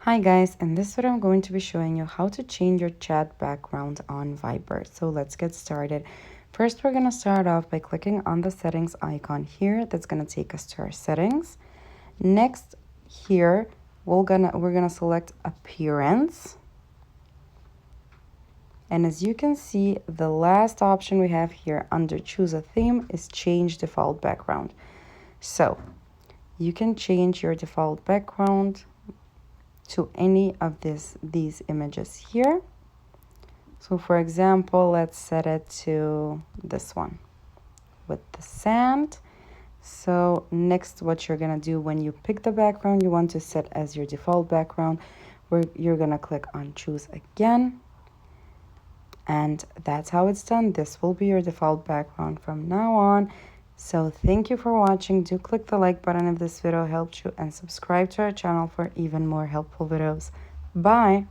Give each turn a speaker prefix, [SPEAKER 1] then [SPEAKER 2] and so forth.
[SPEAKER 1] Hi guys, in this video I'm going to be showing you how to change your chat background on Viber. So let's get started. First we're going to start off by clicking on the settings icon here. That's going to take us to our settings. Next here we're gonna select appearance. And as you can see, the last option we have here under choose a theme is change default background. So you can change your default background to any of these images here. So for example, let's set it to this one with the sand. So next, what you're gonna do when you pick the background you want to set as your default background, you're gonna click on choose again, and that's how it's done. This will be your default background from now on. So thank you for watching. Do click the like button if this video helped you and subscribe to our channel for even more helpful videos. Bye.